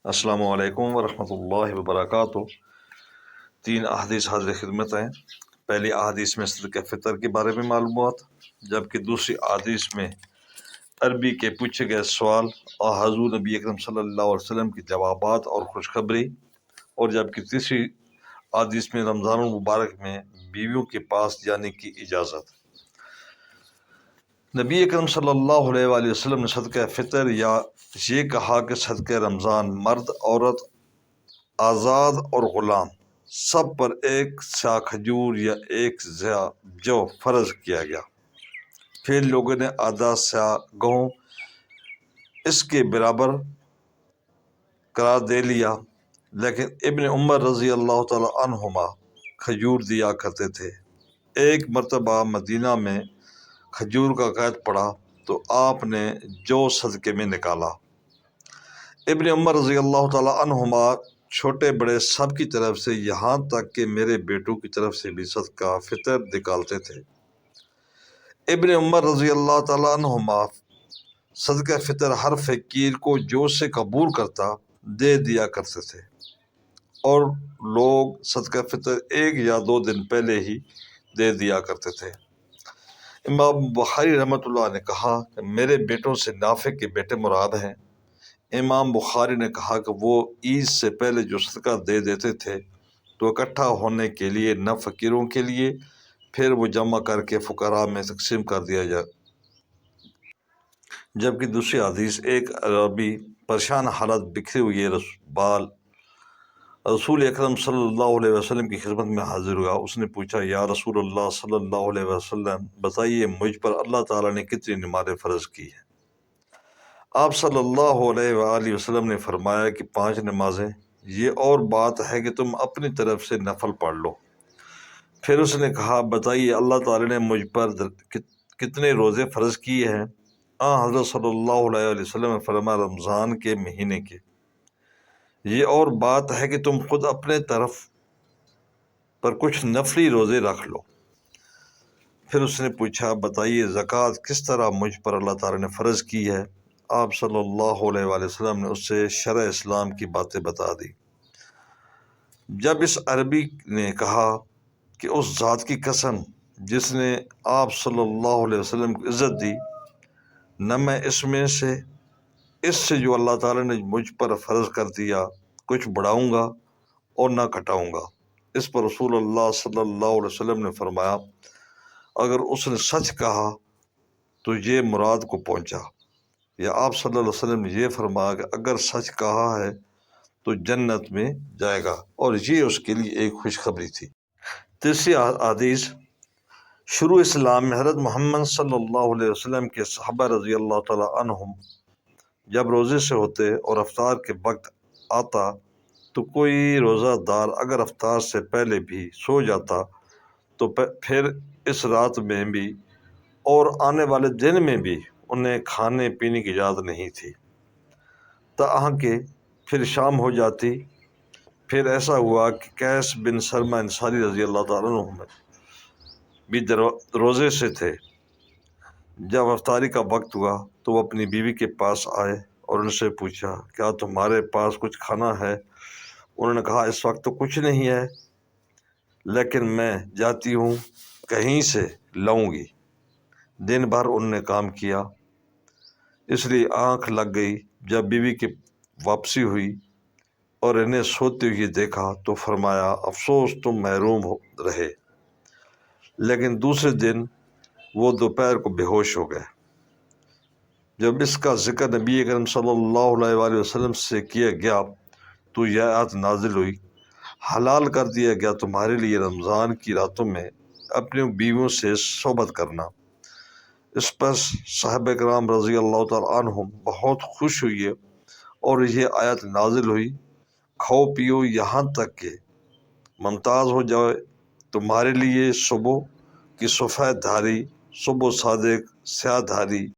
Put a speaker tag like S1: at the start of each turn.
S1: السلام علیکم ورحمۃ اللہ وبرکاتہ۔ 3 احادیث حاضر خدمت ہیں۔ پہلی احادیث میں صدقہ فطر کے بارے میں معلومات، جبکہ دوسری احادیث میں عربی کے پوچھے گئے سوال اور حضور نبی اکرم صلی اللہ علیہ وسلم کی جوابات اور خوشخبری، اور جبکہ تیسری احادیث میں رمضان المبارک میں بیویوں کے پاس جانے کی اجازت۔ نبی اکرم صلی اللہ علیہ وآلہ وسلم نے صدقہ فطر یا یہ کہا کہ صدقہ رمضان مرد، عورت، آزاد اور غلام سب پر ایک سا کھجور یا ایک سا جو فرض کیا گیا۔ پھر لوگوں نے آدھا سا گہوں اس کے برابر قرار دے لیا، لیکن ابن عمر رضی اللہ تعالی عنہما کھجور دیا کرتے تھے۔ ایک مرتبہ مدینہ میں کھجور کا قحط پڑا تو آپ نے جو صدقے میں نکالا۔ ابن عمر رضی اللہ تعالی عنہما چھوٹے بڑے سب کی طرف سے، یہاں تک کہ میرے بیٹوں کی طرف سے بھی صدقہ فطر نکالتے تھے۔ ابن عمر رضی اللہ تعالی عنہما صدقہ فطر ہر فقیر کو جو سے قبول کرتا دے دیا کرتے تھے، اور لوگ صدقہ فطر 1 یا 2 دن پہلے ہی دے دیا کرتے تھے۔ امام بخاری رحمۃ اللہ نے کہا کہ میرے بیٹوں سے نافع کے بیٹے مراد ہیں۔ امام بخاری نے کہا کہ وہ عید سے پہلے جو صدقہ دے دیتے تھے تو اکٹھا ہونے کے لیے نہ فقیروں کے لیے، پھر وہ جمع کر کے فقراء میں تقسیم کر دیا جائے۔ جبکہ دوسری حدیث، ایک عربی پریشان حالت بکھرے ہوئے بال رسول اکرم صلی اللہ علیہ وسلم کی خدمت میں حاضر ہوا۔ اس نے پوچھا، یا رسول اللہ صلی اللہ علیہ وسلم، بتائیے مجھ پر اللہ تعالیٰ نے کتنی نمازیں فرض کی ہیں؟ آپ صلی اللہ علیہ وآلہ وسلم نے فرمایا کہ 5 نمازیں، یہ اور بات ہے کہ تم اپنی طرف سے نفل پڑھ لو۔ پھر اس نے کہا، بتائیے اللہ تعالیٰ نے مجھ پر کتنے روزے فرض کیے ہیں؟ حضرت صلی اللہ علیہ وسلم نے فرمایا، رمضان کے مہینے کے۔ یہ اور بات ہے کہ تم خود اپنے طرف پر کچھ نفلی روزے رکھ لو۔ پھر اس نے پوچھا، بتائیے زکوٰۃ کس طرح مجھ پر اللہ تعالیٰ نے فرض کی ہے؟ آپ صلی اللہ علیہ وآلہ وسلم نے اس سے شرع اسلام کی باتیں بتا دی۔ جب اس عربی نے کہا کہ اس ذات کی قسم جس نے آپ صلی اللہ علیہ وسلم کو عزت دی، نہ میں اس سے جو اللہ تعالیٰ نے مجھ پر فرض کر دیا کچھ بڑھاؤں گا اور نہ گھٹاؤں گا۔ اس پر رسول اللہ صلی اللہ علیہ وسلم نے فرمایا، اگر اس نے سچ کہا تو یہ مراد کو پہنچا، یا آپ صلی اللہ علیہ وسلم نے یہ فرمایا کہ اگر سچ کہا ہے تو جنت میں جائے گا، اور یہ اس کے لیے ایک خوشخبری تھی۔ تیسری حدیث، شروع اسلام میں حضرت محمد صلی اللہ علیہ وسلم کے صحابہ رضی اللہ تعالی عنہم جب روزے سے ہوتے اور افطار کے وقت آتا تو کوئی روزہ دار اگر افطار سے پہلے بھی سو جاتا تو پھر اس رات میں بھی اور آنے والے دن میں بھی انہیں کھانے پینے کی اجازت نہیں تھی، تاہاں کہ پھر شام ہو جاتی۔ پھر ایسا ہوا کہ قیس بن سلمہ انصاری رضی اللہ تعالیٰ عنہ بھی روزے سے تھے۔ جب افطاری کا وقت ہوا تو وہ اپنی بیوی کے پاس آئے اور ان سے پوچھا، کیا تمہارے پاس کچھ کھانا ہے؟ انہوں نے کہا، اس وقت تو کچھ نہیں ہے، لیکن میں جاتی ہوں کہیں سے لاؤں گی۔ دن بھر انہوں نے کام کیا، اس لیے آنکھ لگ گئی۔ جب بیوی کی واپسی ہوئی اور انہیں سوتے ہوئے دیکھا تو فرمایا، افسوس تم محروم رہے۔ لیکن دوسرے دن وہ دوپہر کو بے ہوش ہو گئے۔ جب اس کا ذکر نبی اکرم صلی اللہ علیہ وآلہ وسلم سے کیا گیا تو یہ آیت نازل ہوئی، حلال کر دیا گیا تمہارے لیے رمضان کی راتوں میں اپنی بیویوں سے صحبت کرنا۔ اس پر صحابہ کرام رضی اللہ تعالیٰ عنہم بہت خوش ہوئے اور یہ آیت نازل ہوئی، کھاؤ پیو یہاں تک کہ ممتاز ہو جائے تمہارے لیے صبح کی سفید دھاری، صبح صادق سیاہ دھاری